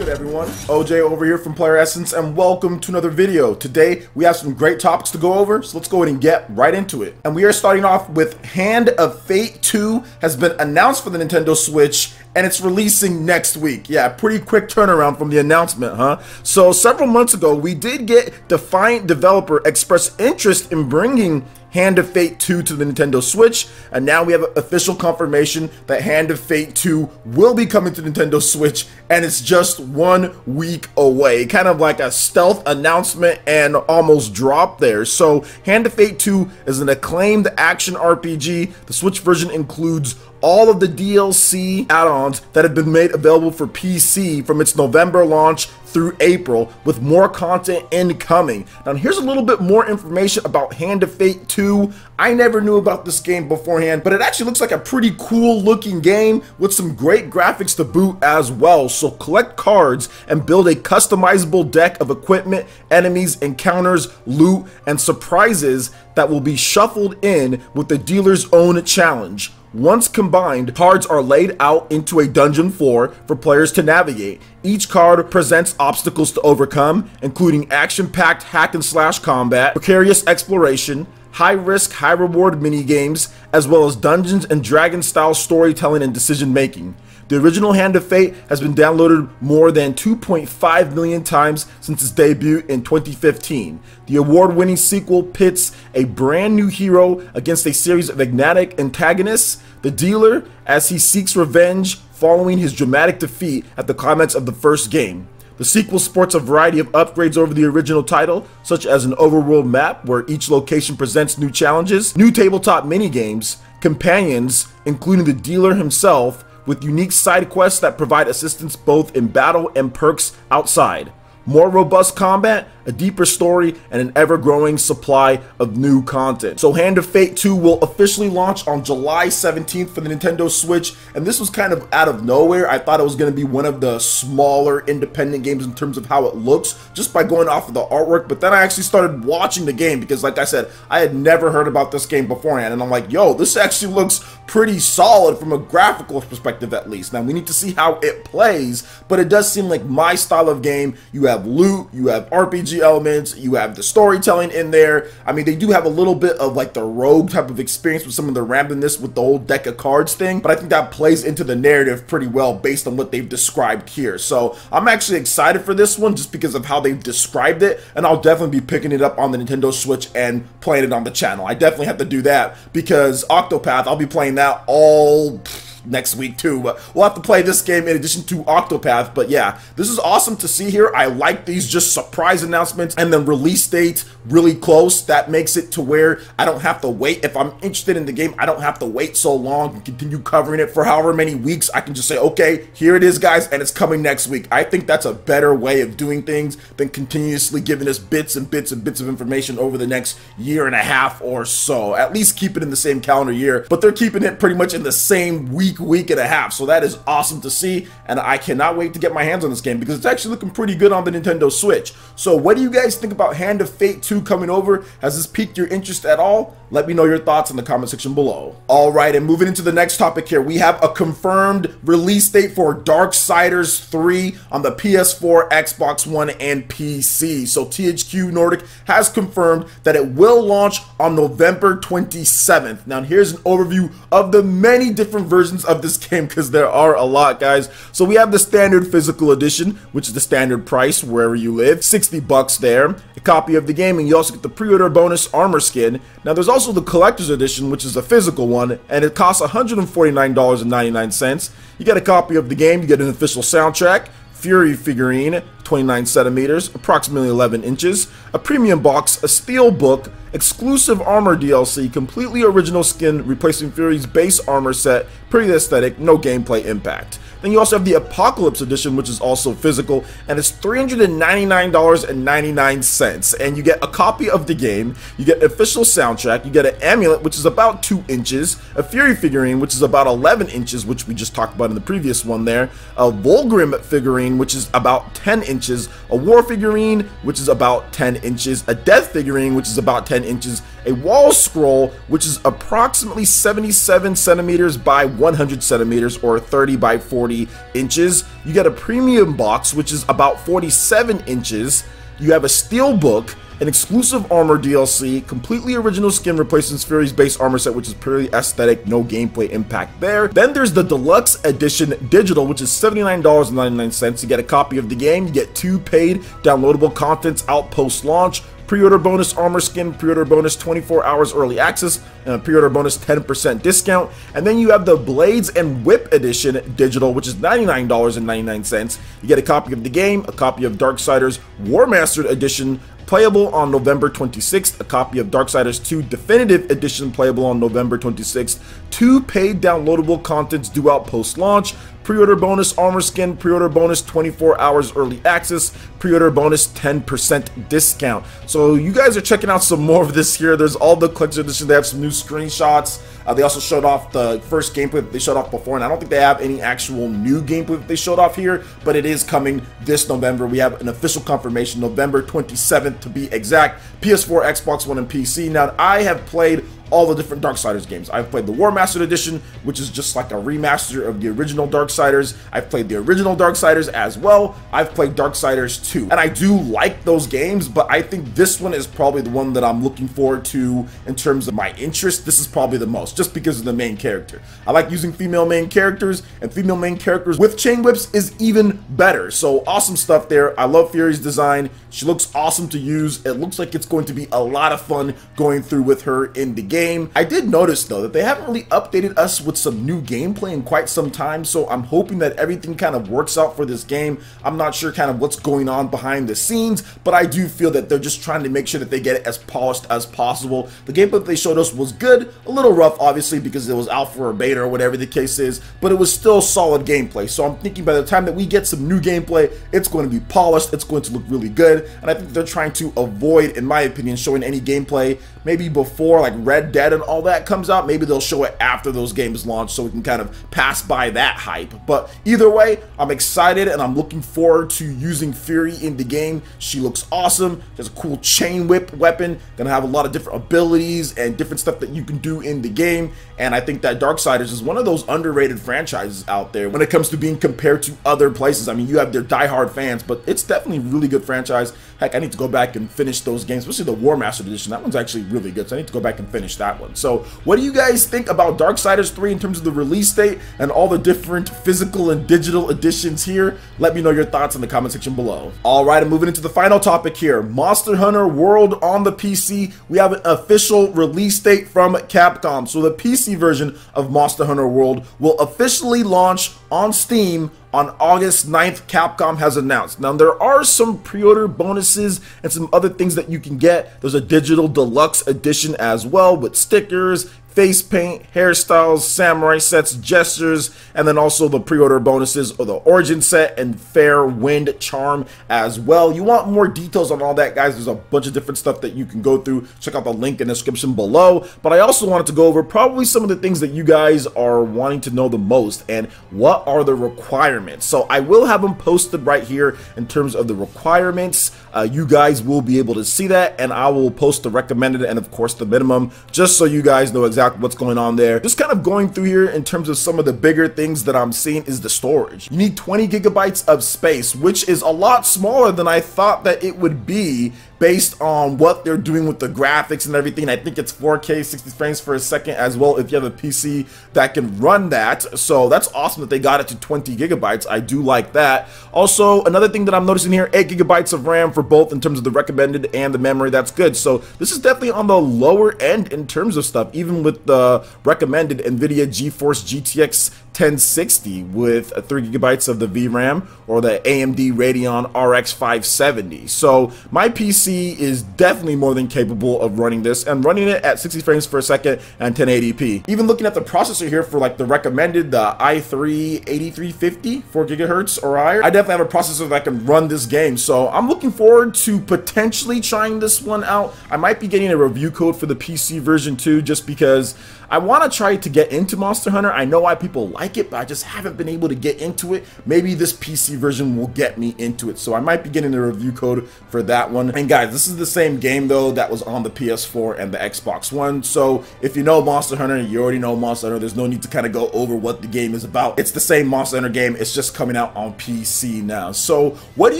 good, everyone? OJ over here from Player Essence, and welcome to another video. Today we have some great topics to go over, so let's go ahead and get right into it. And we are starting off with Hand of Fate 2 has been announced for the Nintendo Switch, and it's releasing next week. Yeah, pretty quick turnaround from the announcement, huh? So several months ago, we did get Defiant Developer express interest in bringing Hand of Fate 2 to the Nintendo Switch, and now we have official confirmation that Hand of Fate 2 will be coming to Nintendo Switch, and it's just 1 week away. Kind of like a stealth announcement and almost drop there. So Hand of Fate 2 is an acclaimed action RPG. The Switch version includes all of the DLC add-ons that have been made available for PC from its November launch through April, with more content incoming. Now here's a little bit more information about Hand of Fate 2. I never knew about this game beforehand, but it actually looks like a pretty cool looking game with some great graphics to boot as well. So collect cards and build a customizable deck of equipment, enemies, encounters, loot, and surprises that will be shuffled in with the dealer's own challenge. Once combined, cards are laid out into a dungeon floor for players to navigate. Each card presents obstacles to overcome, including action-packed hack-and-slash combat, precarious exploration, high-risk, high-reward minigames, as well as Dungeons and Dragons-style storytelling and decision-making. The original Hand of Fate has been downloaded more than 2.5 million times since its debut in 2015. The award-winning sequel pits a brand new hero against a series of enigmatic antagonists, the dealer, as he seeks revenge following his dramatic defeat at the climax of the first game. The sequel sports a variety of upgrades over the original title, such as an overworld map where each location presents new challenges, new tabletop minigames, companions, including the dealer himself, with unique side quests that provide assistance both in battle and perks outside. More robust combat, a deeper story, and an ever-growing supply of new content. So Hand of Fate 2 will officially launch on July 17th for the Nintendo Switch, and this was kind of out of nowhere. I thought it was going to be one of the smaller independent games in terms of how it looks, just by going off of the artwork, but then I actually started watching the game because, like I said, I had never heard about this game beforehand, and I'm like, yo, this actually looks pretty solid from a graphical perspective at least. Now, we need to see how it plays, but it does seem like my style of game. You have loot, you have RPG elements, you have the storytelling in there. I mean, they do have a little bit of like the rogue type of experience with some of the randomness with the whole deck of cards thing, but I think that plays into the narrative pretty well based on what they've described here. So I'm actually excited for this one just because of how they've described it, and I'll definitely be picking it up on the Nintendo Switch and playing it on the channel. I definitely have to do that because Octopath, I'll be playing that all next week too, but we'll have to play this game in addition to Octopath. But yeah, this is awesome to see here. I like these just surprise announcements and then release date really close. That makes it to where I don't have to wait. If I'm interested in the game, I don't have to wait so long and continue covering it for however many weeks. I can just say, okay, here it is, guys, and it's coming next week. I think that's a better way of doing things than continuously giving us bits and bits and bits of information over the next year and a half or so. At least keep it in the same calendar year, but they're keeping it pretty much in the same week and a half, so that is awesome to see, and I cannot wait to get my hands on this game because it's actually looking pretty good on the Nintendo Switch. So what do you guys think about Hand of Fate 2 coming over? Has this piqued your interest at all? Let me know your thoughts in the comment section below. Alright, and moving into the next topic here, we have a confirmed release date for Darksiders 3 on the PS4, Xbox One, and PC. So THQ Nordic has confirmed that it will launch on November 27th. Now here's an overview of the many different versions of this game because there are a lot, guys. So we have the standard physical edition, which is the standard price wherever you live, 60 bucks there, a copy of the game, and you also get the pre-order bonus armor skin. Now there's also the collector's edition, which is a physical one, and it costs $149.99. You get a copy of the game, you get an official soundtrack, Fury figurine, 29 centimeters, approximately 11 inches, a premium box, a steel book, exclusive armor DLC, completely original skin replacing Fury's base armor set, pretty aesthetic, no gameplay impact. Then you also have the Apocalypse Edition, which is also physical, and it's $399.99. And you get a copy of the game, you get an official soundtrack, you get an amulet, which is about 2 inches, a Fury figurine, which is about 11 inches, which we just talked about in the previous one there, a Volgrim figurine, which is about 10 inches, a War figurine, which is about 10 inches, a Death figurine, which is about 10 inches, a wall scroll, which is approximately 77 centimeters by 100 centimeters, or 30 by 40 inches. You get a premium box, which is about 47 inches. You have a steel book, an exclusive armor DLC, completely original skin replacing Fury's base armor set, which is purely aesthetic, no gameplay impact there. Then there's the Deluxe Edition Digital, which is $79.99. You get a copy of the game, you get 2 paid downloadable contents out post-launch, pre-order bonus armor skin, pre-order bonus 24 hours early access, and a pre-order bonus 10% discount. And then you have the Blades and Whip Edition Digital, which is $99.99. You get a copy of the game, a copy of Darksiders War Mastered Edition, playable on November 26th, a copy of Darksiders 2 Definitive Edition, playable on November 26th, 2 paid downloadable contents due out post-launch, pre-order bonus armor skin, pre-order bonus 24 hours early access, pre-order bonus 10% discount. So you guys are checking out some more of this here. There's all the collector's edition. They have some new screenshots. They also showed off the first gameplay that they showed off before, and I don't think they have any actual new gameplay that they showed off here, but it is coming this November. We have an official confirmation, November 27th to be exact, PS4, Xbox One, and PC. Now, I have played all the different Darksiders games. I've played the War Mastered Edition, which is just like a remaster of the original Darksiders. I've played the original Darksiders as well. I've played Darksiders 2, and I do like those games, but I think this one is probably the one that I'm looking forward to in terms of my interest. This is probably the most, just because of the main character. I like using female main characters, and female main characters with chain whips is even better. So awesome stuff there. I love Fury's design. She looks awesome to use. It looks like it's going to be a lot of fun going through with her in the game. I did notice though that they haven't really updated us with some new gameplay in quite some time, so I'm hoping that everything kind of works out for this game. I'm not sure kind of what's going on behind the scenes, but I do feel that they're just trying to make sure that they get it as polished as possible. The gameplay that they showed us was good, a little rough obviously because it was alpha or beta or whatever the case is, but it was still solid gameplay. So I'm thinking by the time that we get some new gameplay, it's going to be polished, it's going to look really good, and I think they're trying to avoid, in my opinion, showing any gameplay maybe before like Red Dead and all that comes out. Maybe they'll show it after those games launch so we can kind of pass by that hype. But either way, I'm excited and I'm looking forward to using Fury in the game. She looks awesome. She has a cool chain whip weapon, gonna have a lot of different abilities and different stuff that you can do in the game. And I think that Darksiders is one of those underrated franchises out there when it comes to being compared to other places. I mean, you have their diehard fans, but it's definitely a really good franchise. Heck, I need to go back and finish those games, especially the War Mastered Edition. That one's actually really good, so I need to go back and finish that one. So what do you guys think about Darksiders 3 in terms of the release date and all the different physical and digital editions here? Let me know your thoughts in the comment section below. All right, I'm moving into the final topic here. Monster Hunter World on the PC. We have an official release date from Capcom. So the PC version of Monster Hunter World will officially launch on Steam on August 9th, Capcom has announced. Now, there are some pre-order bonuses and some other things that you can get. There's a digital deluxe edition as well with stickers, face paint, hairstyles, samurai sets, gestures, and then also the pre-order bonuses or the origin set and fair wind charm as well. You want more details on all that, guys, there's a bunch of different stuff that you can go through. Check out the link in the description below. But I also wanted to go over probably some of the things that you guys are wanting to know the most and what are the requirements. So I will have them posted right here in terms of the requirements. You guys will be able to see that, and I will post the recommended and of course the minimum, just so you guys know exactly what's going on there. Just kind of going through here in terms of some of the bigger things that I'm seeing is the storage. You need 20 gigabytes of space, which is a lot smaller than I thought that it would be based on what they're doing with the graphics and everything. I think it's 4K 60 frames per second as well if you have a PC that can run that. So that's awesome that they got it to 20 gigabytes. I do like that. Also, another thing that I'm noticing here, 8 gigabytes of RAM for both in terms of the recommended and the memory. That's good. So this is definitely on the lower end in terms of stuff, even with the recommended NVIDIA GeForce GTX 1060 with 3 gigabytes of the VRAM or the AMD Radeon RX 570. So my PC is definitely more than capable of running this and running it at 60 frames per second and 1080p. Even looking at the processor here for like the recommended, the i3 8350, 4 gigahertz or higher, I definitely have a processor that can run this game. So I'm looking forward to potentially trying this one out. I might be getting a review code for the PC version too, just because I want to try to get into Monster Hunter. I know why people like it, but I just haven't been able to get into it. Maybe this PC version will get me into it. So I might be getting a review code for that one. And guys, guys, this is the same game though that was on the PS4 and the Xbox One. So if you know Monster Hunter, you already know Monster Hunter. There's no need to kind of go over what the game is about. It's the same Monster Hunter game. It's just coming out on PC now. So what do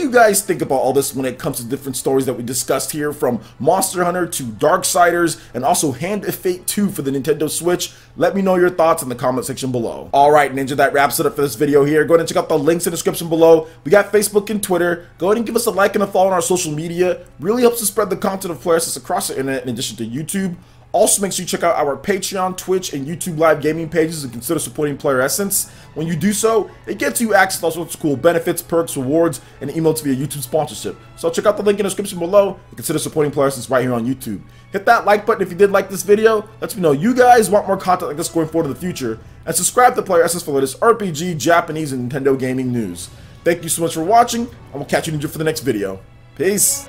you guys think about all this when it comes to different stories that we discussed here, from Monster Hunter to Darksiders and also Hand of Fate 2 for the Nintendo Switch? Let me know your thoughts in the comment section below. Alright, Ninja, that wraps it up for this video here. Go ahead and check out the links in the description below. We got Facebook and Twitter. Go ahead and give us a like and a follow on our social media. Really helps to spread the content of Player Essence across the internet in addition to YouTube. Also, make sure you check out our Patreon, Twitch, and YouTube live gaming pages and consider supporting Player Essence. When you do so, it gets you access to all sorts of cool benefits, perks, rewards, and emotes via YouTube sponsorship. So check out the link in the description below and consider supporting Player Essence right here on YouTube. Hit that like button if you did like this video. Let me know you guys want more content like this going forward in the future. And subscribe to Player Essence for the latest RPG, Japanese, and Nintendo gaming news. Thank you so much for watching, and we'll catch you, Ninja, for the next video. Peace!